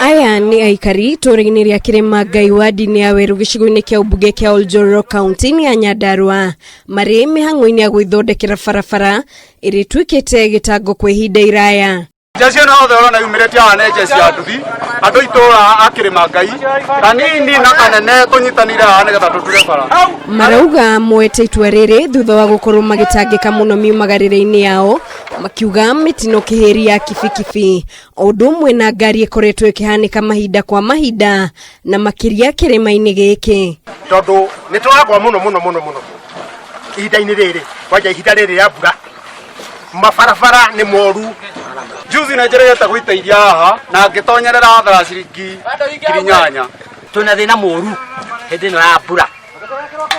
Aya ni aikari tũrĩ-inĩ rĩa kĩrĩma Ngai wadi-inĩ ya Werũ gĩcigo-inĩ kĩa ũmbunge kĩa Oljoro kaunti-inĩ ya Nyandarua marĩ mĩhang'o-inĩ ya gwĩthondekera barabara ĩrĩa ĩtuĩkĩte gĩtango kwa ihinda iraya. Jesio na othe ona yumirete ana jesi ya nduthi andu itura akirima Ngai kanini na kanene tunyitanire ana getha tuture bara. Marauga moete itua rĩrĩ thutha wa gũkorwo magĩtangĩka mũno miumagarĩre-inĩ yao makiuga mĩtino kĩhĩri ya kibikibi o ũndũ ũmwe na ngari ĩkoretwo ĩkĩhanĩka mahinda kwa mahinda na makĩria kĩrĩma-inĩ gĩkĩ. Tondu nĩ tũragwa mũno ihinda-inĩ rĩrĩ kwanja ihinda rĩrĩ ya mbura mabarabara nĩ moru. Juzi na njerete gwiteithia haha na ngitonyerera hathara ciringi 8,000. Tuna thina moru hindi no ya mbura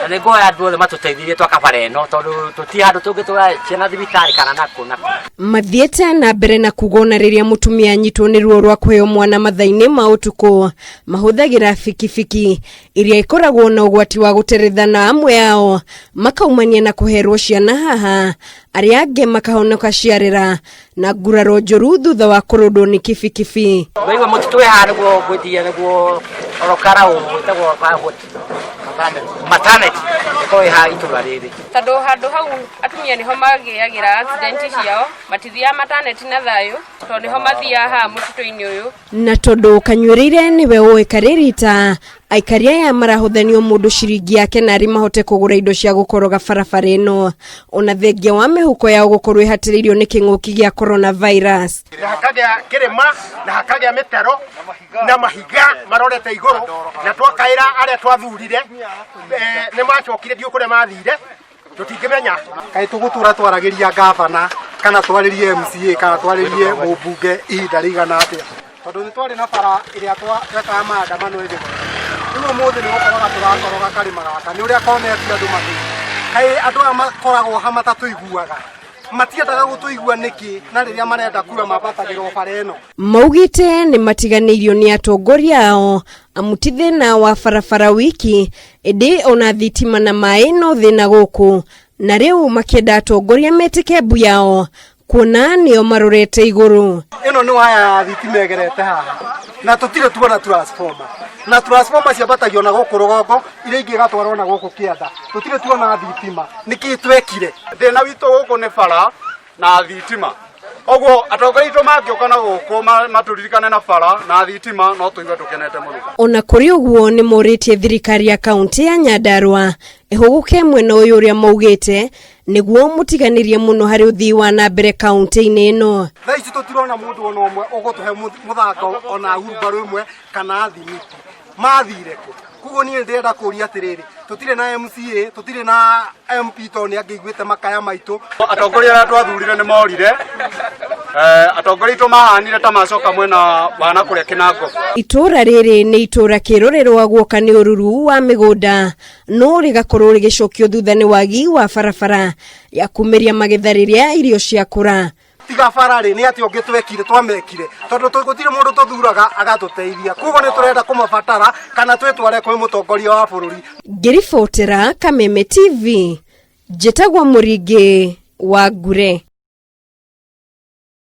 na ngo ya andũ othe matuteithirie twakabara ĩno tondu tuti handu tungitũra ciana thibitari kana nako. Mathiĩte na mbere na kugona rĩrĩa mũtumia anyitwo nĩ ruo rwa kũheo mwana mathaa-inĩ ma ũtukũ mahũthagĩra bikibiki iria ikoragwo na ũgwati wa gũterethana amwe yao makaumania na kũherwo ciana haha arĩa angĩ makahonoka ciarĩra na nguraro njũru thutha wa kũrũndwo nĩ kibikibi. Wewe mũtitũ haha nĩguo gwĩtia nĩguo orokara ũgwĩtagwo maternity ĩkorwo ĩha itũra rĩrĩ. Tondũ handũ hau atumia nĩho magĩagĩra accident ciao matithiaga maternity na thayũ tondũ nĩho mathiaga haha mũtitũ-inĩ ũyũ. Na tondũ Kanyũrĩire nĩwe ũĩ karĩrita aikari aya marahũthanio mũndũ ciringi yake na arĩ mahote kũgũra indo cia gũkoroga barabara ĩno ona thengia wa mĩhuko yao gũkorwo ihatĩrĩirio nĩ kĩng'ũki gĩa coronavirus. Hakagĩa kĩrĩma na hakagĩa mĩtaro na mahiga marorete igũrũ na twakaĩra arĩa twathurire nĩ macokire ndiũ kũrĩa mathire tũtingĩmenya kaĩ tũgũtũra twaragĩria gavana kana twarĩrie MCA kana twarĩrie mũmbunge ihinda rĩigana atĩa tondũ nĩ twarĩ na bara ĩrĩa twekaga maandamano ĩrĩ rĩu ũmũthĩ nĩ gũkoroga tũrakoroga karĩma gaka nĩ ũrĩa konetie andũ mathiĩ kaĩ andũ aya makoragwo ha matatũiguaga matiendaga gũtũigua nĩkĩ na rĩrĩa marenda kura mabatagĩrwo bara ĩno. Maugĩte nĩ matiganĩirio nĩ atongoria ao amu ti thĩna wa barabara wiki ĩndĩ ona thitima na maĩ no thĩna gũkũ na rĩu makĩenda atongoria metĩke mbu yao kuona nĩo marorete igũrũ. Ĩno nĩ waya ya thitima ĩgerete haha na tũtirĩ tuona transformer na transformer ciambatagio na gũkũ rũgongo iria ingĩ gatwarwo na gũkũ kĩanda tũtirĩ tuona thitima nĩkĩ twekire. Thĩna witũ gũkũ nĩ bara na thitima oguo atongoria aitũ mangĩũka na gũkũ matũririkane na bara na thitima no tũigue tũkenete mũno. Ona kũrĩ ũguo nĩ morĩtie thirikari ya kaunti ya Nyandarua ĩhũgũke mwena ũyũ ũrĩa maugĩte nĩguo mũtiganĩrie mũno harĩ ũthii wa na mbere kaunti-inĩ ĩno. Thaa ici tũtirona mũndũ ona ũmwe ũgũtũhe mũthako ona hurumbarũ ĩmwe kana thimiti mathire kũ. Kuguo niĩ ndĩrenda kũria atĩrĩrĩ tũtirĩ na MCA tũtirĩ na MP tondũ nĩ angĩiguĩte makaya maitũ. Atongoria arĩa twathurire nĩ morire atongoria aitũ mahanire ta macoka mwena wa nakũrĩa Kinango. Itũra rĩrĩ nĩ itũra kĩrorerwo guoka nĩ ũruru wa mĩgũnda no rĩgakorwo rĩgĩcokio thutha nĩ wagi wa barabara ya kumĩria magetha rĩrĩa irio ciakũra. Tiga bara rĩ nĩ atĩ ũngĩtwekire twamekire tondũ gũtirĩ mũndũ tũthuraga agatũteithia kuguo nĩ tũrenda kũmabatara kana twĩtware kwĩ mũtongoria wa bũrũri. Ngĩribotera Kameme TV njĩtagwo Mũringi wa Ngure.